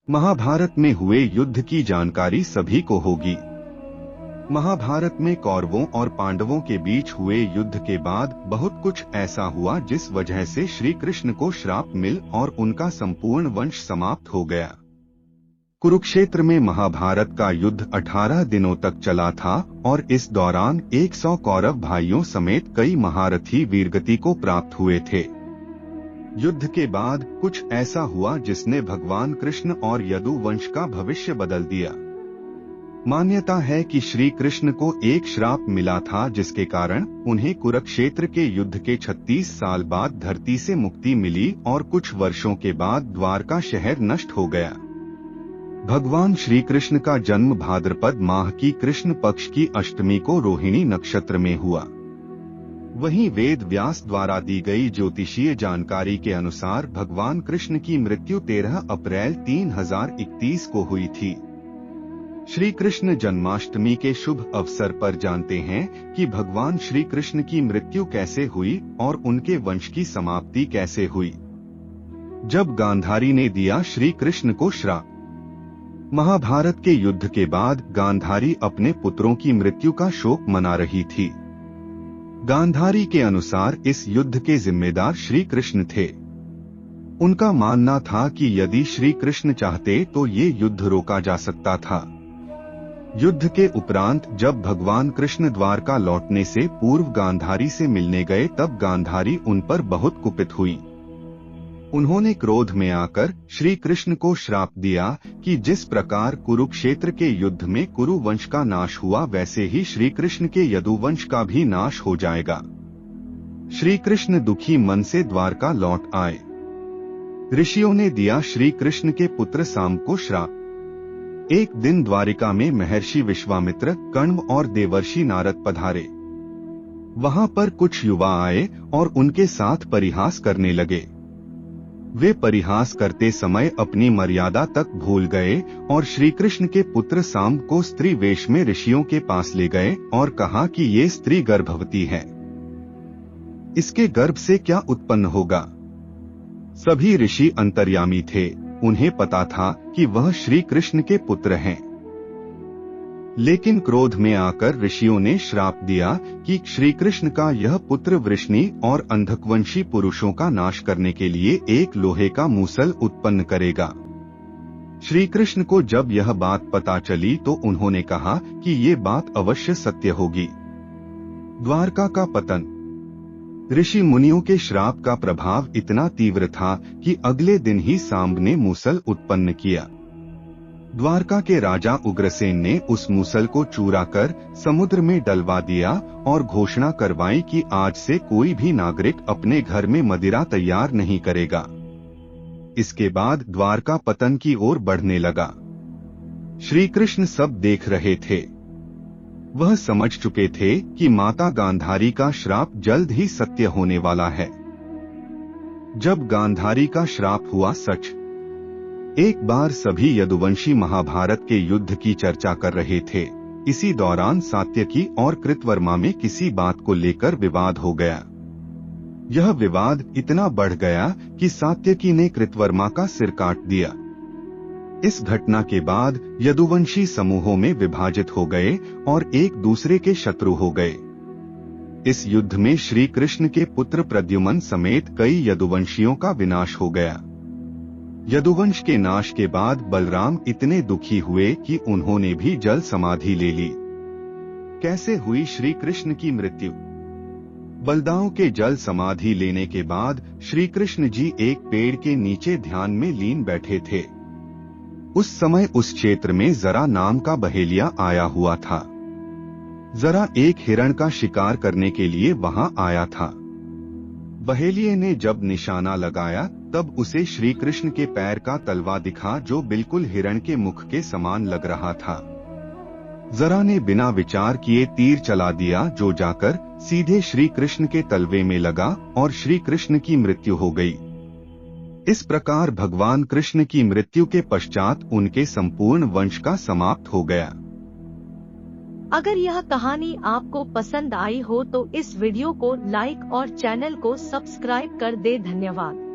महाभारत में हुए युद्ध की जानकारी सभी को होगी। महाभारत में कौरवों और पांडवों के बीच हुए युद्ध के बाद बहुत कुछ ऐसा हुआ जिस वजह से श्री कृष्ण को श्राप मिल और उनका संपूर्ण वंश समाप्त हो गया। कुरुक्षेत्र में महाभारत का युद्ध 18 दिनों तक चला था और इस दौरान 100 कौरव भाइयों समेत कई महारथी वीरगति को प्राप्त हुए थे। युद्ध के बाद कुछ ऐसा हुआ जिसने भगवान कृष्ण और यदु वंश का भविष्य बदल दिया। मान्यता है कि श्री कृष्ण को एक श्राप मिला था जिसके कारण उन्हें कुरुक्षेत्र के युद्ध के 36 साल बाद धरती से मुक्ति मिली और कुछ वर्षों के बाद द्वारका शहर नष्ट हो गया। भगवान श्री कृष्ण का जन्म भाद्रपद माह की कृष्ण पक्ष की अष्टमी को रोहिणी नक्षत्र में हुआ। वहीं वेद व्यास द्वारा दी गई ज्योतिषीय जानकारी के अनुसार भगवान कृष्ण की मृत्यु 13 अप्रैल 3031 को हुई थी। श्री कृष्ण जन्माष्टमी के शुभ अवसर पर जानते हैं कि भगवान श्री कृष्ण की मृत्यु कैसे हुई और उनके वंश की समाप्ति कैसे हुई। जब गांधारी ने दिया श्री कृष्ण को श्राप। महाभारत के युद्ध के बाद गांधारी अपने पुत्रों की मृत्यु का शोक मना रही थी। गांधारी के अनुसार इस युद्ध के जिम्मेदार श्री कृष्ण थे। उनका मानना था कि यदि श्री कृष्ण चाहते तो ये युद्ध रोका जा सकता था। युद्ध के उपरांत जब भगवान कृष्ण द्वारका लौटने से पूर्व गांधारी से मिलने गए तब गांधारी उन पर बहुत कुपित हुई। उन्होंने क्रोध में आकर श्री कृष्ण को श्राप दिया कि जिस प्रकार कुरुक्षेत्र के युद्ध में कुरु वंश का नाश हुआ वैसे ही श्री कृष्ण के यदुवंश का भी नाश हो जाएगा। श्री कृष्ण दुखी मन से द्वारका लौट आए। ऋषियों ने दिया श्री कृष्ण के पुत्र सांब को श्राप। एक दिन द्वारिका में महर्षि विश्वामित्र, कण्व और देवर्षि नारद पधारे। वहां पर कुछ युवा आए और उनके साथ परिहास करने लगे। वे परिहास करते समय अपनी मर्यादा तक भूल गए और श्री कृष्ण के पुत्र सांब को स्त्री वेश में ऋषियों के पास ले गए और कहा कि ये स्त्री गर्भवती है, इसके गर्भ से क्या उत्पन्न होगा। सभी ऋषि अंतर्यामी थे, उन्हें पता था कि वह श्री कृष्ण के पुत्र हैं। लेकिन क्रोध में आकर ऋषियों ने श्राप दिया कि श्री कृष्ण का यह पुत्र वृष्णि और अंधकवंशी पुरुषों का नाश करने के लिए एक लोहे का मूसल उत्पन्न करेगा। श्री कृष्ण को जब यह बात पता चली तो उन्होंने कहा कि ये बात अवश्य सत्य होगी। द्वारका का पतन। ऋषि मुनियों के श्राप का प्रभाव इतना तीव्र था कि अगले दिन ही सांब ने मूसल उत्पन्न किया। द्वारका के राजा उग्रसेन ने उस मूसल को चूरा कर समुद्र में डलवा दिया और घोषणा करवाई कि आज से कोई भी नागरिक अपने घर में मदिरा तैयार नहीं करेगा। इसके बाद द्वारका पतन की ओर बढ़ने लगा। श्री कृष्ण सब देख रहे थे। वह समझ चुके थे कि माता गांधारी का श्राप जल्द ही सत्य होने वाला है। जब गांधारी का श्राप हुआ सच। एक बार सभी यदुवंशी महाभारत के युद्ध की चर्चा कर रहे थे। इसी दौरान सात्यकी और कृतवर्मा में किसी बात को लेकर विवाद हो गया। यह विवाद इतना बढ़ गया कि सात्यकी ने कृतवर्मा का सिर काट दिया। इस घटना के बाद यदुवंशी समूहों में विभाजित हो गए और एक दूसरे के शत्रु हो गए। इस युद्ध में श्री कृष्ण के पुत्र प्रद्युम्न समेत कई यदुवंशियों का विनाश हो गया। यदुवंश के नाश के बाद बलराम इतने दुखी हुए कि उन्होंने भी जल समाधि ले ली। कैसे हुई श्री कृष्ण की मृत्यु। बलदाओं के जल समाधि लेने के बाद श्री कृष्ण जी एक पेड़ के नीचे ध्यान में लीन बैठे थे। उस समय उस क्षेत्र में जरा नाम का बहेलिया आया हुआ था। जरा एक हिरण का शिकार करने के लिए वहां आया था। बहेलिये ने जब निशाना लगाया तब उसे श्री कृष्ण के पैर का तलवा दिखा जो बिल्कुल हिरण के मुख के समान लग रहा था। जरा ने बिना विचार किए तीर चला दिया जो जाकर सीधे श्री कृष्ण के तलवे में लगा और श्री कृष्ण की मृत्यु हो गई। इस प्रकार भगवान कृष्ण की मृत्यु के पश्चात उनके संपूर्ण वंश का समाप्त हो गया। अगर यह कहानी आपको पसंद आई हो तो इस वीडियो को लाइक और चैनल को सब्सक्राइब कर दे। धन्यवाद।